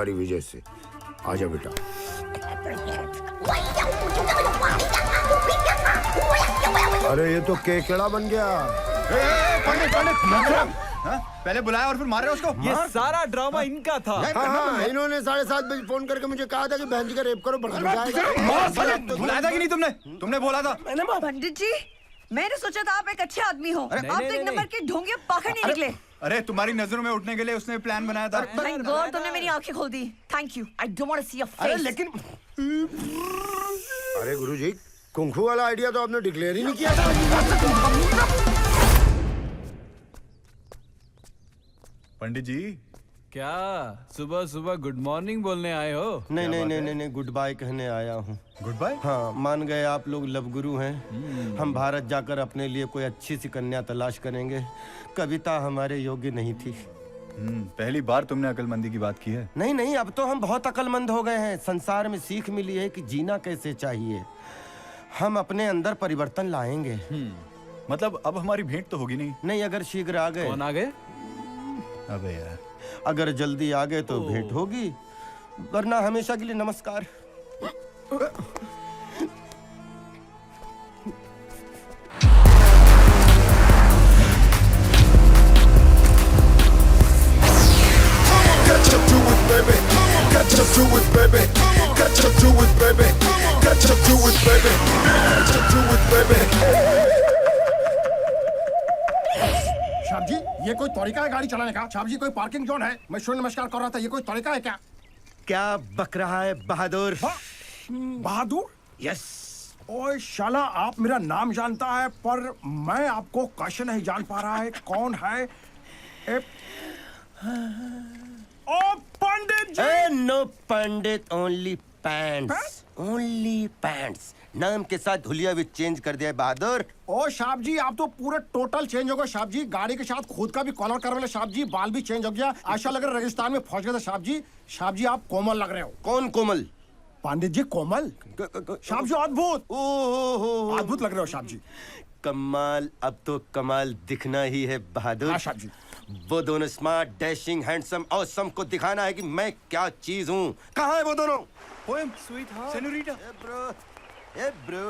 तुम्हारी वजह से। आजा बेटा। अरे ये तो केकड़ा बन गया। पंडित पंडित पहले बुलाया और फिर मार रहे उसको। ये सारा ड्रामा इनका था। हाँ, इन्होंने 7:30 बजे फोन करके मुझे कहा था कि बहन जी का रेप करो, बड़ा मजा आएगा। बुलाया था कि नहीं तुमने बोला था। पंडित जी, मैंने सोचा था आप एक अच्छे आदमी हो। आप तो एक नंबर के ढोंगे पाखंड नहीं निकले। अरे तुम्हारी नजरों में उठने के लिए उसने प्लान बनाया था। थैंक गॉड तुमने मेरी आंखें खोल दी। Thank you. I don't want to see your face. लेकिन अरे गुरुजी, कुंफू वाला आइडिया तो आपने डिक्लेयर ही नहीं किया था। पंडित जी क्या सुबह सुबह गुड मॉर्निंग बोलने आए हो? नहीं, गुड बाय कहने आया हूँ। Goodbye? हाँ, मान गए आप लोग लव गुरु हैं। हम भारत जाकर अपने लिए कोई अच्छी सी कन्या तलाश करेंगे। कविता हमारे योग्य नहीं थी। पहली बार तुमने अकलमंदी की बात की है। नहीं, अब तो हम बहुत अकलमंद हो गए हैं। संसार में सीख मिली है कि जीना कैसे चाहिए। हम अपने अंदर परिवर्तन लाएंगे। मतलब अब हमारी भेंट तो होगी नहीं? नहीं, अगर शीघ्र आ गए। कौन आ गए? अबे यार, अगर जल्दी आ गए तो भेंट होगी, वरना हमेशा के लिए नमस्कार। साहब जी, ये कोई तरीका है गाड़ी चलाने का? साहब जी, कोई पार्किंग जोन है? मैं सूर्य नमस्कार कर रहा था, ये कोई तरीका है क्या? क्या बक रहा है बहादुर? बहादुर? यस। ओए शाला, आप मेरा नाम जानता है पर मैं आपको कैसे नहीं जान पा रहा है कौन है? ओ पंडित जी! नो पंडित, ओनली पैंट्स। Only pants. नाम के साथ हुलिया भी चेंज कर दिया है बहादुर। ओ साहब जी, आप तो पूरे टोटल चेंज हो गए साहब जी। गाड़ी के साथ खुद का भी कॉलर कर रहे साहब जी। बाल भी चेंज हो गया। ऐसा लग रहा है रेगिस्तान में फंस गए थे साहब जी। साहब जी, आप कोमल लग रहे हो। कौन कोमल? पंडित जी कोमल। साहब जी अद्भुत। ओहो, अद्भुत लग रहे हो साहब जी। कमाल। अब तो कमाल दिखना ही है बहादुर। हाँ साहब जी। वो दोनों स्मार्ट, डैशिंग, हैंडसम, ऑसम को दिखाना है कि मैं क्या चीज हूँ। कहाँ है वो दोनों? Poem sweet heart senorita. Hey bro.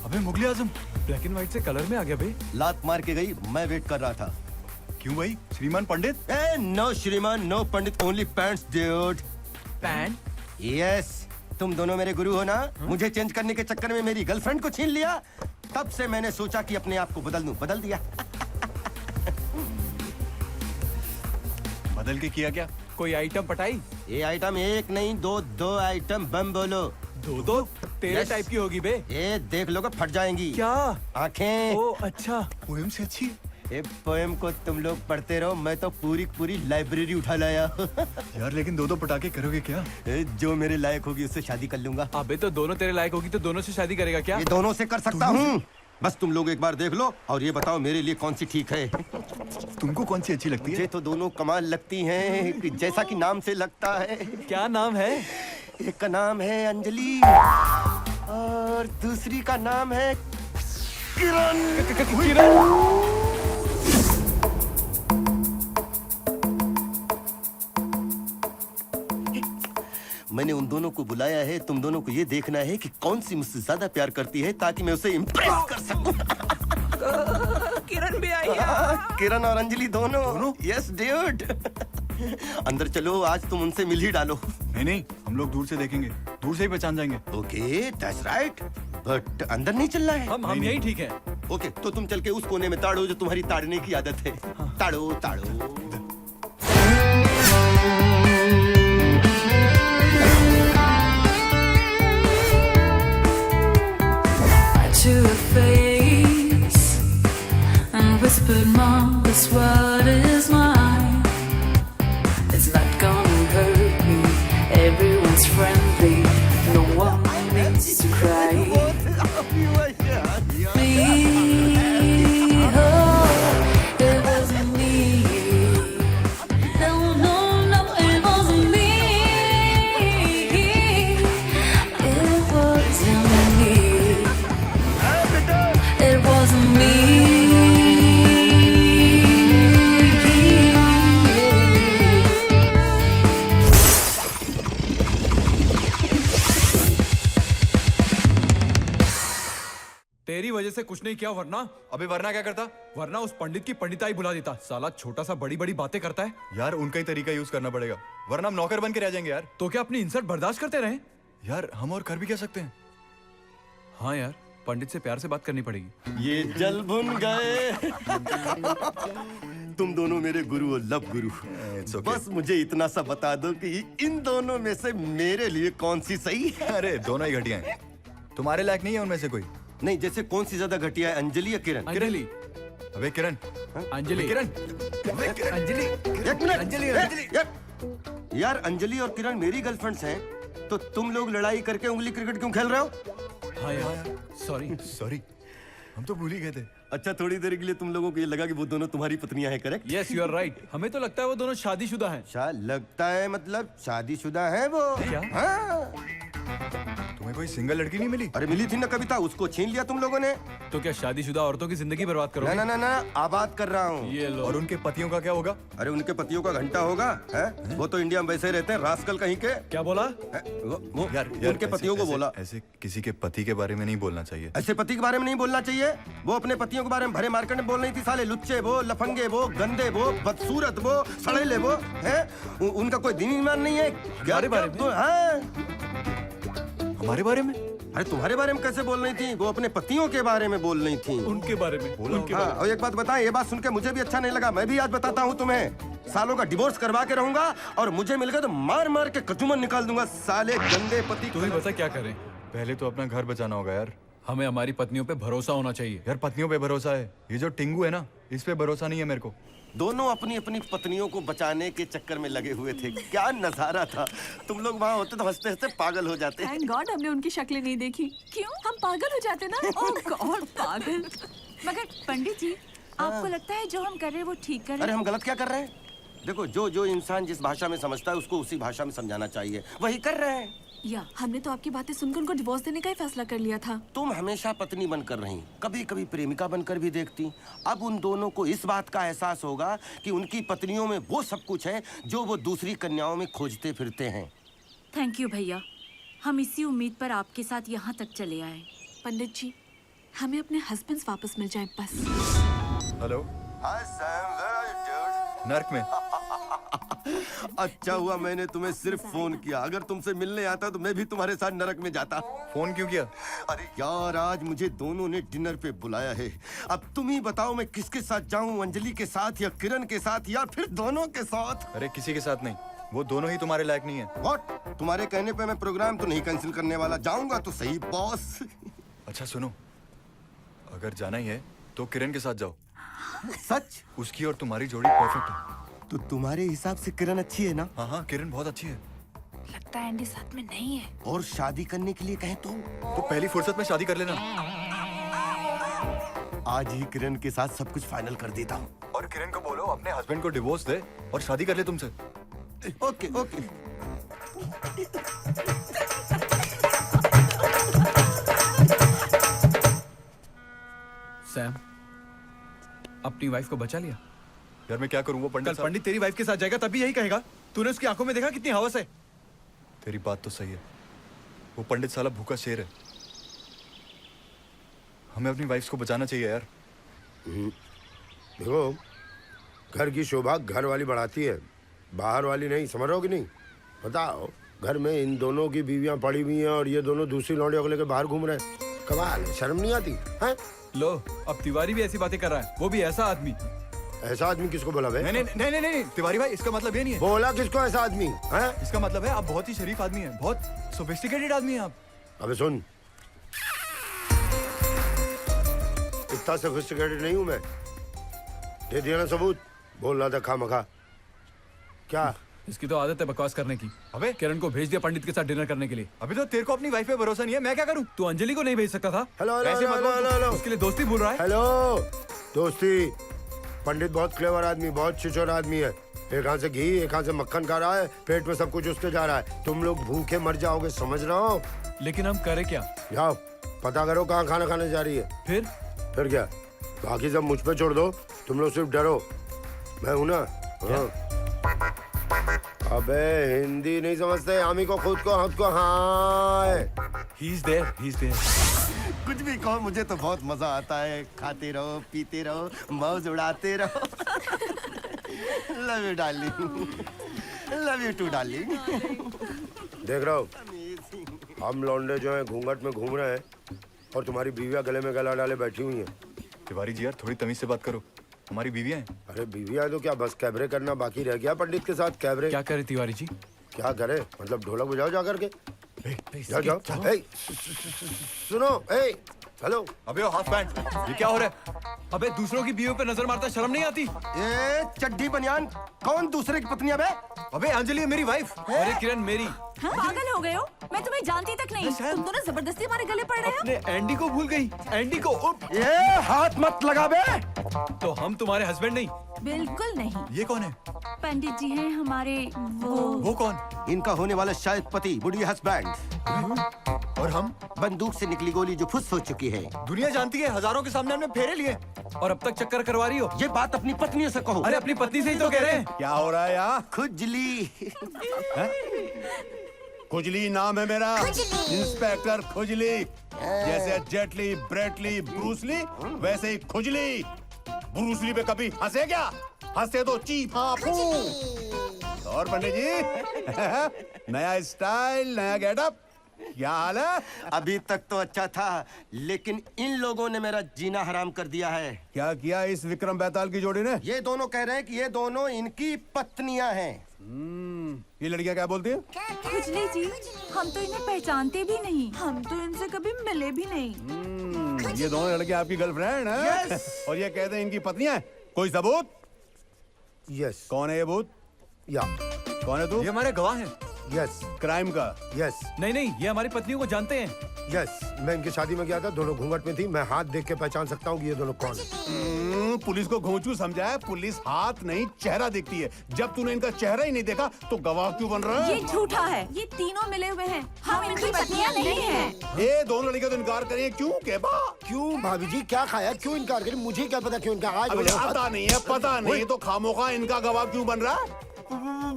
अबे मुगले आजम ब्लैक एंड व्हाइट से कलर में आ गया बे। लात मार के गई, मैं वेट कर रहा था। क्यों भाई? श्रीमान पंडित? नो श्रीमान, नो पंडित, only pants dude. Pant? Yes, तुम दोनों मेरे गुरु हो ना? मुझे चेंज करने के चक्कर में मेरी गर्लफ्रेंड को छीन लिया। तब से मैंने सोचा कि अपने आप को बदल दूं। बदल दिया। बदल के किया क्या? कोई आइटम पटाई? ये आइटम एक नहीं, दो आइटम बम बोलो। दो तेरे Yes. टाइप की होगी बे। ये देख लोगे फट जाएंगी। क्या? आंखें। ओ अच्छा। पोएम से अच्छी। ये पोएम को तुम लोग पढ़ते रहो, मैं तो पूरी लाइब्रेरी उठा लाया। यार लेकिन दो पटाखे करोगे क्या? जो मेरे लायक होगी उससे शादी कर लूंगा। अबे तो दोनों तेरे लायक होगी तो दोनों से शादी करेगा क्या? ये दोनों से कर सकता हूँ। बस तुम लोग एक बार देख लो और ये बताओ मेरे लिए कौन सी ठीक है। तुमको कौन सी अच्छी लगती है? मुझे तो दोनों कमाल लगती हैं, कि जैसा कि नाम से लगता है। क्या नाम है? एक का नाम है अंजलि और दूसरी का नाम है किरण। मैंने उन दोनों को बुलाया है, तुम दोनों को ये देखना है कि कौन सी मुझसे ज्यादा प्यार करती है, ताकि मैं उसे इम्प्रेस कर सकूं। किरण भी आई है। किरण और अंजलि दोनों? Yes dude. अंदर चलो, आज तुम उनसे मिल ही डालो। नहीं, हम लोग दूर से देखेंगे, दूर से ही पहचान जाएंगे। ओके, दैट्स राइट, बट अंदर नहीं चलना है। हम यही ठीक है। ओके, तो तुम चल के उस कोने में ताड़ो जो तुम्हारी ताड़ने की आदत है। ताड़ो। To her face and whispered, "Mom, this world is mine. It's not gonna hurt me. Everyone's friendly. No one needs to cry." Me, oh, it wasn't me. No, it wasn't me. It wasn't me. It wasn't me. से कुछ नहीं किया, वरना अबे वरना क्या करता? वरना उस पंडित की पंडिताई बुला देता। साला छोटा सा बड़ी बड़ी बातें करता है। यार उनका ही तरीका यूज करना पड़ेगा, वरना हम नौकर बन के रह जाएंगे यार। तो क्या अपनी इंसल्ट बर्दाश्त करते रहे? यार हम और कर भी क्या सकते हैं? हाँ यार, पंडित से प्यार से बात करनी पड़ेगी। ये जल भुन गए। तुम दोनों मेरे गुरु हो, लब गुरु। It's okay. बस मुझे इतना सा बता दो कि इन दोनों में से मेरे लिए कौन सी सही है। अरे दोनों ही घटिया हैं, तुम्हारे लायक नहीं है उनमें से कोई। नहीं, जैसे कौन सी ज्यादा घटिया है, अंजलि या किरण? अंजलि। अबे किरण, अंजलि। किरण, अंजलि। एक मिनट। अंजलि, अंजलि। यार अंजलि और किरण मेरी गर्लफ्रेंड्स हैं, तो तुम लोग लड़ाई करके उंगली क्रिकेट क्यों खेल रहे हो? हाँ यार, सॉरी। सॉरी, हम तो भूल ही गए थे। अच्छा, थोड़ी देर के लिए तुम लोगों को ये लगा कि वो दोनों तुम्हारी पत्नियां हैं, correct? Yes, you are right. हमें तो लगता है वो दोनों शादीशुदा हैं। शायद लगता है, मतलब शादीशुदा है वो। क्या? हाँ। तुम्हें कोई सिंगल लड़की नहीं मिली? अरे मिली थी ना कविता, उसको छीन लिया तुम लोगों ने। तो क्या शादीशुदा औरतों की जिंदगी बर्बाद ना करोगे? ना ना ना, आबाद कर रहा हूँ। ये लो। और उनके पतियों का क्या होगा? अरे उनके पतियों का घंटा होगा, है? वो तो इंडिया में वैसे ही रहते हैं, रास्कल कहीं के। क्या बोला? वो यार उनके पतियों को बोला। ऐसे किसी के पति के बारे में नहीं बोलना चाहिए। ऐसे पति के बारे में नहीं बोलना चाहिए। वो अपने पतियों के बारे में भरे मार्केट में बोल रही थी, साले लुच्चे वो, लफंगे वो, गंदे वो, बदसूरत वो, सड़ेले वो, है? उनका कोई दिन ईमान नहीं है। हमारे बारे में? हाँ। हमारे बारे में? अरे तुम्हारे बारे में कैसे बोल रही थी? वो अपने पतियों के बारे में बोल रही थी। उनके बारे में। उनके हाँ, और एक बात बताएं, ये बात सुन के मुझे भी अच्छा नहीं लगा। मैं भी आज बताता हूँ तुम्हें। सालों का डिवोर्स करवा के रहूंगा और मुझे मिल गया तो मार मार के कचुमन निकाल दूंगा, साले गंदे पति। तू ही बता क्या करें? पहले तो अपना घर बचाना होगा यार। हमें हमारी पत्नियों पे भरोसा होना चाहिए। यार पत्नियों पे भरोसा है, ये जो टिंगू है ना, इस पे भरोसा नहीं है मेरे को। दोनों अपनी अपनी पत्नियों को बचाने के चक्कर में लगे हुए थे। क्या नजारा था। तुम लोग वहाँ होते तो हंसते हंसते पागल हो जाते। थैंक गॉड हमने उनकी शक्लें नहीं देखी। क्यों? हम पागल हो जाते ना। ओह गॉड, पागल। मगर पंडित जी, आपको लगता है जो हम कर रहे हैं वो ठीक कर रहे अरे हैं? हम गलत क्या कर रहे हैं? देखो, जो इंसान जिस भाषा में समझता है उसको उसी भाषा में समझाना चाहिए, वही कर रहे हैं। या हमने तो आपकी बातें सुनकर उनको डिवोर्स देने का ही फैसला कर लिया था। तुम हमेशा पत्नी बनकर रही, कभी कभी प्रेमिका बनकर भी देखती। अब उन दोनों को इस बात का एहसास होगा कि उनकी पत्नियों में वो सब कुछ है जो वो दूसरी कन्याओं में खोजते फिरते हैं। थैंक यू भैया, हम इसी उम्मीद पर आपके साथ यहाँ तक चले आए। पंडित जी, हमें अपने हस्बैंड्स वापस मिल जाए बस। हेलो। नर्क में। अच्छा हुआ मैंने तुम्हें सिर्फ फोन किया, अगर तुमसे मिलने आता तो मैं भी तुम्हारे साथ नरक में जाता। फोन क्यों किया? अरे यार, आज मुझे दोनों ने डिनर पे बुलाया है। अब तुम ही बताओ मैं किसके साथ जाऊं, अंजलि के साथ या किरण के साथ या फिर दोनों के साथ? अरे किसी के साथ नहीं, वो दोनों ही तुम्हारे लायक नहीं है। व्हाट? तुम्हारे कहने पे मैं प्रोग्राम तो नहीं कैंसिल करने वाला, जाऊंगा तो सही बॉस। अच्छा सुनो, अगर जाना ही है तो किरण के साथ जाओ। सच? उसकी और तुम्हारी जोड़ी परफेक्ट है। तो तुम्हारे हिसाब से किरण अच्छी है ना? हाँ हाँ, किरण बहुत अच्छी है। लगता है एंडी साथ में नहीं है। और शादी करने के लिए कहें तो पहली फुर्सत में शादी कर लेना। आज ही किरण के साथ सब कुछ फाइनल कर देता हूँ। और किरण को बोलो अपने हस्बैंड को डिवोर्स दे और शादी कर ले तुमसे। Okay okay. सैम, अपनी वाइफ को बचा लिया? यार मैं क्या करूं, वो पंडित कल पंडित तेरी वाइफ के साथ जाएगा तभी यही कहेगा। तूने उसकी आंखों में देखा कितनी हवस है? तेरी बात तो सही है, वो पंडित साला भूखा शेर है। हमें अपनी वाइफ को बचाना चाहिए यार। देखो, घर की शोभा घर वाली बढ़ाती है, बाहर वाली नहीं। समझ रहे हो कि नहीं? बताओ, घर में इन दोनों की बीवियां पड़ी हुई हैं और ये दोनों दूसरी लौंडियों को लेकर बाहर घूम रहे हैं। कमाल है, शर्म नहीं आती है? लो, अब तिवारी भी ऐसी बातें कर रहा है, वो भी ऐसा आदमी। ऐसा आदमी किसको बोला बे? नहीं नहीं नहीं नहीं तिवारी भाई, इसका मतलब ये नहीं है। बोला किसको ऐसा आदमी है? इसका मतलब है आप बहुत ही शरीफ आदमी हैं, बहुत सोफिस्टिकेटेड आदमी हैं आप। अबे सुन, इतना सोफिस्टिकेटेड नहीं हूं मैं। दे दिया ना सबूत, बोल रहा था खामखा। क्या? इसकी तो आदत है बकवास करने की। अबे किरण को भेज दिया पंडित के साथ डिनर करने के लिए। अभी तो तेरे को अपनी वाइफ पे भरोसा नहीं है, मैं क्या करूं? तू अंजलि को नहीं भेज सकता था? हेलो हेलो ऐसे हेलो मतलब हेलो हेलो उसके लिए दोस्ती भूल रहा है? हेलो, दोस्ती? पंडित बहुत क्लेवर आदमी, बहुत छिछोर आदमी है। एक हाथ से घी, एक हाथ से मक्खन खा रहा है, पेट में सब कुछ उसके जा रहा है। तुम लोग भूखे मर जाओगे, समझ रहा हो? लेकिन हम करें क्या? जाओ पता करो कहाँ खाना खाने जा रही है। फिर क्या? बाकी सब मुझ पे छोड़ दो, तुम लोग सिर्फ डरो। मैं हूं ना। हाँ। अबे हिंदी नहीं समझते आमी को खुद को हाय। He's there, he's there. कुछ भी कहो, मुझे तो बहुत मजा आता है। खाते रहो, पीते रहो, मौज उड़ाते रहो। Love you darling, love you too darling. देख रहा हो हम लौंडे जो हैं घूंघट में घूम रहे हैं और तुम्हारी बीवियां गले में गला डाले बैठी हुई हैं। तिवारी जी यार थोड़ी तमीज से बात करो, हमारी बीवियां हैं। अरे बीवियां तो क्या बस कैबरे करना बाकी रह गया पंडित के साथ। कैबरे क्या करे तिवारी जी? क्या करे मतलब ढोलक बजाओ जा करके। जाओ जाओ। सुनो हेलो। अबे हाफ पैंट, ये क्या हो रहा है? अबे दूसरों की बीवियों पे नजर मारता शर्म नहीं आती? ये चड्डी बनियान कौन दूसरे की पत्नी है बे? अबे अंजलि है मेरी वाइफ। अरे किरण मेरी। हाँ? पागल हो गए हो? मैं तुम्हें जानती तक नहीं। तुम दोनों जबरदस्ती हमारे गले पड़ रहे हो। अपने एंडी को भूल गई। एंडी को ये हाथ मत लगा बे। तो हम तुम्हारे हस्बैंड नहीं? बिल्कुल नहीं। ये कौन है? पंडित जी हैं हमारे वो कौन? इनका होने वाला शायद पति, बुढ़ी हस्बैंड। और हम? बंदूक से निकली गोली जो फुस हो चुकी है। दुनिया जानती है हजारों के सामने हमने फेरे लिए। और अब तक चक्कर करवा रही हो? ये बात अपनी पत्नी से कहो। अरे अपनी पत्नी से ही तो कह रहे हैं। क्या हो रहा है यहाँ? खुजली। खुजली नाम है मेरा, इंस्पेक्टर खुजली। जैसे जेटली, ब्रेटली, ब्रूसली, वैसे ही खुजली। ब्रूसली पे कभी हंसे क्या? हंसे तो चीफा फू। और पंडित जी नया स्टाइल, नया गेटअप, क्या हाल है? अभी तक तो अच्छा था, लेकिन इन लोगों ने मेरा जीना हराम कर दिया है। क्या किया इस विक्रम बैताल की जोड़ी ने? ये दोनों कह रहे हैं कि ये दोनों इनकी पत्नियां हैं। ये लड़कियां क्या बोलती हैं? खुजली जी, हम तो इन्हें पहचानते भी नहीं। हम तो इनसे कभी मिले भी नहीं। ये दोनों लड़कियां आपकी गर्लफ्रेंड हैं? Yes. और ये कहते हैं इनकी पत्नियां हैं। कोई सबूत? यस कौन है ये भूत? या कौन है तू? ये हमारे गवाह हैं। यस क्राइम का। यस नहीं ये हमारी पत्नियों को जानते हैं। यस मैं इनकी शादी में गया था, दोनों घूंघट में थी। मैं हाथ देख के पहचान सकता हूँ कि ये दोनों कौन है। पुलिस को घोंचू समझा है? पुलिस हाथ नहीं चेहरा देखती है। जब तूने इनका चेहरा ही नहीं देखा तो गवाह क्यों बन रहा है? ये झूठा है। ये तीनों मिले हुए हैं। हम इनकी पत्नियां नहीं हैं। ये दोनों लड़कियां तो इनकार करें क्यों? के बा? क्यों भाभी जी क्या खाया, क्यों इनकार करी? मुझे क्या पता क्यों इनकार। आज पता नहीं है, पता नहीं तो खामोखा इनका गवाह क्यों बन रहा है?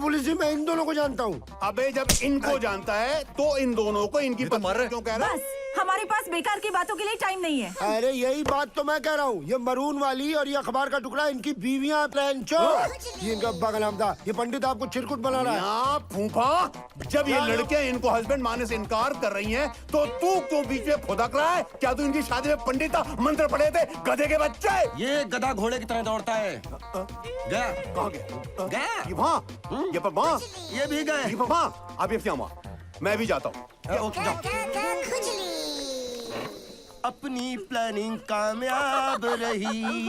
पुलिस जी मैं इन दोनों को जानता हूँ। अबे जब इनको जानता है तो इन दोनों को इनकी तो मर रहे। क्यों कह रहा है? बस हमारे पास बेकार की बातों के लिए टाइम नहीं है। अरे यही बात तो मैं कह रहा हूँ। ये मरून वाली और ये अखबार का टुकड़ा इनकी बीवियां प्लानचो। ये इनका अब्बा का नाम था। ये पंडित आपको चिरकुट बना रहा है। यहाँ फूफा, जब ये लड़कियां इनको हस्बैंड मानने से इनकार कर रही हैं, तो तू क्यों बीच में खुदक रहा है? क्या तू इनकी शादी में पंडित मंत्र पढ़े थे? गधे के बच्चे। ये गधा घोड़े की तरह दौड़ता है। गया कहाँ गया? गया ये वहाँ, ये पर वहाँ, ये भी गए। ये पर वहाँ। अब ये क्या हुआ? मैं भी जाता हूँ। अपनी प्लानिंग कामयाब रही।